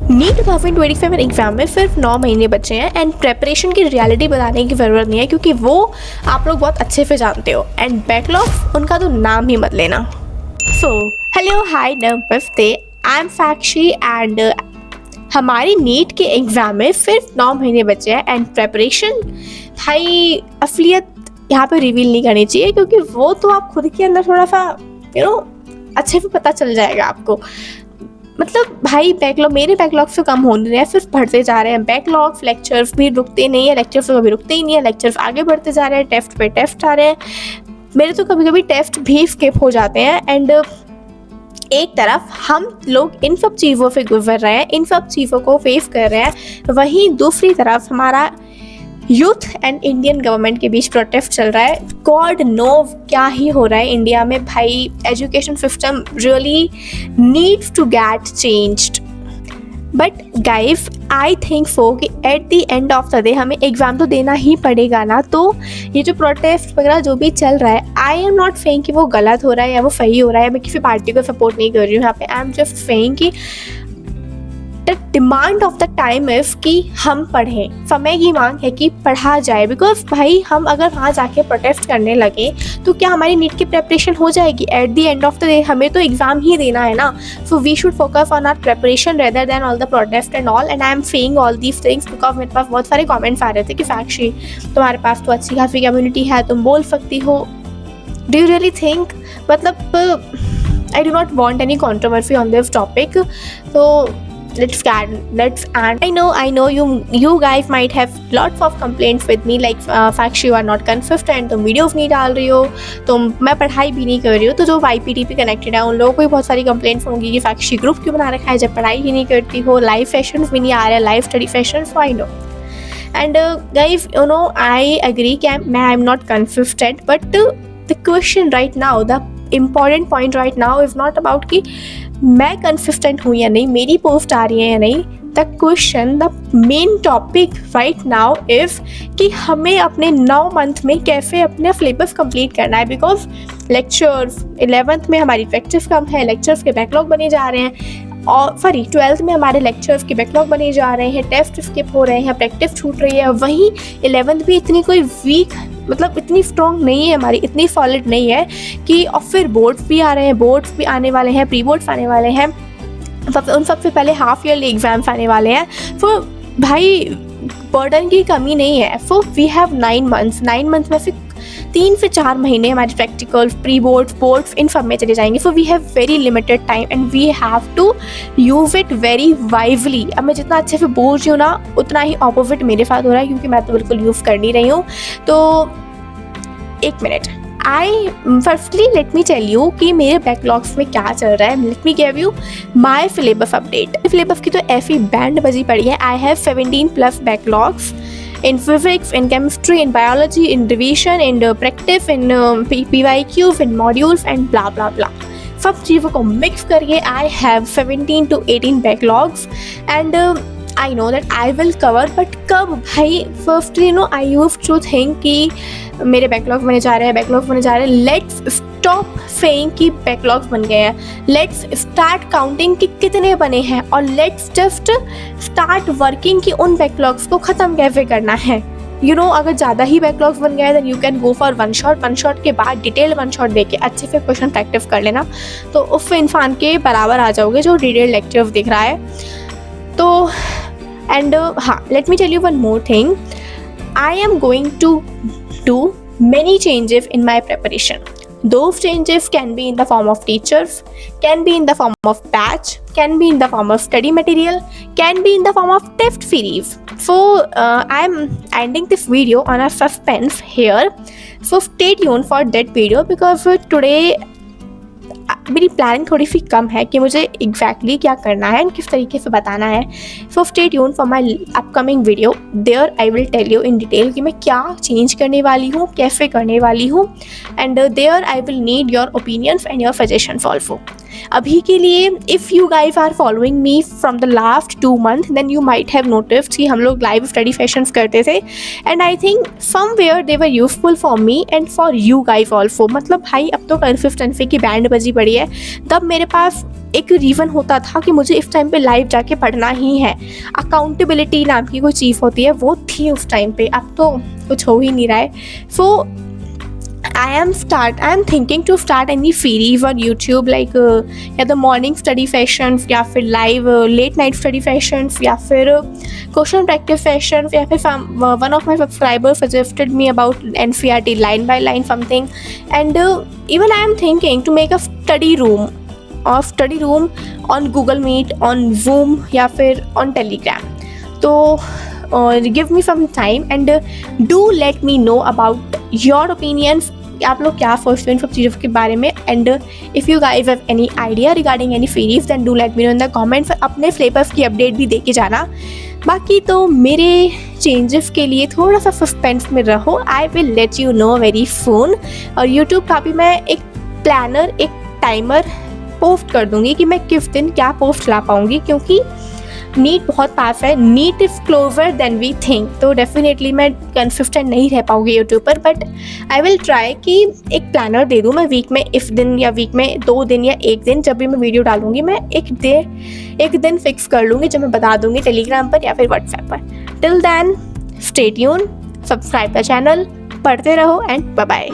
NEET 2025 में exam में सिर्फ 9 महीने बचे हैं एंड प्रेपरेशन की रियलिटी बताने की ज़रूरत नहीं है क्योंकि वो आप लोग बहुत अच्छे से जानते हो। एंड बैकलॉग उनका तो नाम ही मत लेना। सो हेलो हाय नमस्ते, आई एम साक्षी एंड हमारी नीट के एग्ज़ाम में सिर्फ 9 महीने बचे हैं एंड प्रेपरेशन भाई असलियत यहाँ पे रिवील नहीं करनी चाहिए क्योंकि वो तो आप खुद के अंदर थोड़ा सा अच्छे से पता चल जाएगा आपको। मतलब भाई बैकलॉग मेरे बैकलॉग से कम हो नहीं रहे हैं, सिर्फ बढ़ते जा रहे हैं। बैकलॉग लेक्चर्स भी रुकते नहीं है, लेक्चर्स तो कभी रुकते ही नहीं है, लेक्चर्स आगे बढ़ते जा रहे हैं, टेस्ट पे टेस्ट आ रहे हैं। मेरे तो कभी कभी टेस्ट भी स्किप हो जाते हैं। एंड एक तरफ हम लोग इन सब चीज़ों से गुजर रहे हैं, इन सब चीज़ों को फेस कर रहे हैं, वहीं दूसरी तरफ हमारा यूथ एंड इंडियन गवर्नमेंट के बीच प्रोटेस्ट चल रहा है। गॉड नो क्या ही हो रहा है इंडिया में भाई। Education system really needs to get changed. But guys I think so कि at the end of the day हमें एग्ज़ाम तो देना ही पड़ेगा ना। तो ये जो प्रोटेस्ट वगैरह जो भी चल रहा है, आई एम नॉट सेइंग कि वो गलत हो रहा है या वो सही हो रहा है। मैं किसी पार्टी को सपोर्ट नहीं कर रही हूँ यहाँ पे। आई एम जस्ट सेइंग कि the demand of the time is कि हम पढ़ें। समय की मांग है कि पढ़ा जाए। बिकॉज भाई हम अगर वहाँ जाके प्रोटेस्ट करने लगे तो क्या हमारी नीट की प्रेपरेशन हो जाएगी? At the end of the day हमें तो एग्ज़ाम ही देना है ना। So we should focus on our preparation rather than all the protest and all. And I am saying all these things because मेरे पास बहुत सारे कॉमेंट्स आ रहे थे कि साक्षी तुम्हारे पास तो अच्छी खासी कम्युनिटी है, तुम बोल सकती हो। Do you really think? मतलब I do not want any controversy on this topic. तो let's and I know you guys might have lots of complaints with me like Sakshi, you are not consistent, तुम videos नहीं डाल रही हो, तुम मैं पढ़ाई भी नहीं कर रही हो। तो जो YPT पे कनेक्टेड है उन लोगों को भी बहुत सारी कंप्लेंट्स होंगी कि साक्षी ग्रुप क्यों बना रखा है जब पढ़ाई ही नहीं करती हो, लाइव सेशंस भी नहीं आ रहे हैं, live study sessions. I know and guys I agree कि I am not consistent, but the question right now, the important point right now is not about कि मैं कंसिस्टेंट हूँ या नहीं, मेरी पोस्ट आ रही है या नहीं। The question, the main topic right now is कि हमें अपने 9 मंथ में कैसे अपना सिलेबस कंप्लीट करना है। बिकॉज लेक्चर्स 11th में हमारी प्रैक्टिस कम है, लेक्चर्स के बैकलॉग बने जा रहे हैं, और 12th में हमारे लेक्चर्स के बैकलॉग बने जा रहे हैं, टेस्ट स्किप हो रहे हैं, प्रैक्टिस छूट रही है। वहीं 11th भी इतनी कोई वीक मतलब इतनी स्ट्रॉन्ग नहीं है हमारी, इतनी सॉलिड नहीं है कि, और फिर बोर्ड्स भी आ रहे हैं, बोर्ड्स भी आने वाले हैं, प्री बोर्ड्स आने वाले हैं, उन सबसे पहले हाफ ईयरली एग्जाम्स आने वाले हैं। तो भाई बर्डन की कमी नहीं है। So we have 9 months, 9 months में से 3 से 4 महीने हमारे प्रैक्टिकल, प्री बोर्ड्स, बोर्ड्स इन सब में चले जाएंगे। So we have very limited time and we have to use it very wisely. अब मैं जितना अच्छे से बोल रही हूँ ना, उतना ही ऑपोजिट मेरे साथ हो रहा है क्योंकि मैं तो बिल्कुल यूज़ कर नहीं रही हूँ। तो एक minute, firstly let me tell you कि मेरे बैकलॉग्स में क्या चल रहा है। Let me give you my syllabus update. Syllabus की तो ऐसी बैंड बजी पड़ी है। I have 17+ backlogs in physics, in chemistry, in biology, in revision, in practice, in PYQs, in modules and blah blah blah. सब चीज़ों को मिक्स करके I have 17 to 18 backlogs and I know that I will cover, but कब भाई? Firstly I used to think कि मेरे backlog बने जा रहे हैं, बैकलॉग बने जा रहे हैं। लेट्स स्टॉप सेइंग कि बैकलॉग्स बन गए हैं, लेट्स स्टार्ट काउंटिंग कि कितने बने हैं, और लेट्स जस्ट स्टार्ट वर्किंग कि उन बैकलॉग्स को ख़त्म कैसे करना है। अगर ज़्यादा ही बैकलॉग्स बन गए then you can go for one shot के बाद डिटेल वन शॉट देके अच्छे से क्वेश्चन प्रैक्टिस कर लेना, तो उस इंसान के बराबर आ जाओगे जो डिटेल लेक्चर्स दिख रहा है। तो एंड हाँ, let me tell you one more thing. I am going to do many changes in my preparation. Those changes can be in the form of teachers, can be in the form of batch, can be in the form of study material, can be in the form of test series. So I'm ending this video on a suspense here. So stay tuned for that video because today मेरी planning थोड़ी सी कम है कि मुझे exactly क्या करना है and किस तरीके से बताना है। So stay tune for my upcoming video. There I will tell you in detail कि मैं क्या चेंज करने वाली हूँ, कैसे करने वाली हूँ, and there I will need your opinions and your suggestions also. अभी के लिए if you guys are following me from the last 2 month then you might have noticed कि हम लोग लाइव स्टडी सेशंस करते थे, and I think somewhere they were useful for me and for you guys also. मतलब भाई अब तो consistency की बैंड बजी पड़ी है, तब मेरे पास एक रीज़न होता था कि मुझे इस टाइम पे लाइव जाके पढ़ना ही है। अकाउंटेबिलिटी नाम की कोई चीज़ होती है, वो थी उस टाइम पे, अब तो कुछ हो ही नहीं रहा है। सो I am thinking to start any series on YouTube like या the morning study sessions या फिर live late night study sessions या फिर question practice sessions या फिर one of my subscribers suggested me about NCERT line by line something, and even I am thinking to make a study room on Google Meet, on Zoom या फिर on Telegram. तो give me some time and do let me know about your opinions. आप लोग क्या सोचते हो इन सब चीज़ों के बारे में, and if you guys have any idea regarding any series then do let me know in the comments. अपने सिलेबस की अपडेट भी दे के जाना। बाकी तो मेरे चेंजेस के लिए थोड़ा सा सस्पेंस में रहो, I will let you know very soon. और यूट्यूब का भी मैं एक प्लानर, एक टाइमर पोस्ट कर दूँगी कि मैं किस दिन क्या पोस्ट ला पाऊँगी, क्योंकि नीट बहुत पास है, NEET is closer than we think. तो डेफिनेटली मैं कंसिस्टेंट नहीं रह पाऊँगी यूट्यूब पर, बट आई विल ट्राई कि एक प्लानर दे दूँ मैं वीक में, इस दिन या वीक में 2 दिन या 1 दिन जब भी मैं वीडियो डालूँगी, मैं एक दिन फिक्स कर लूँगी जब मैं बता दूँगी टेलीग्राम पर या फिर व्हाट्सएप पर। Till then stay tune, subscribe the channel, पढ़ते रहो एंड बाय बाय।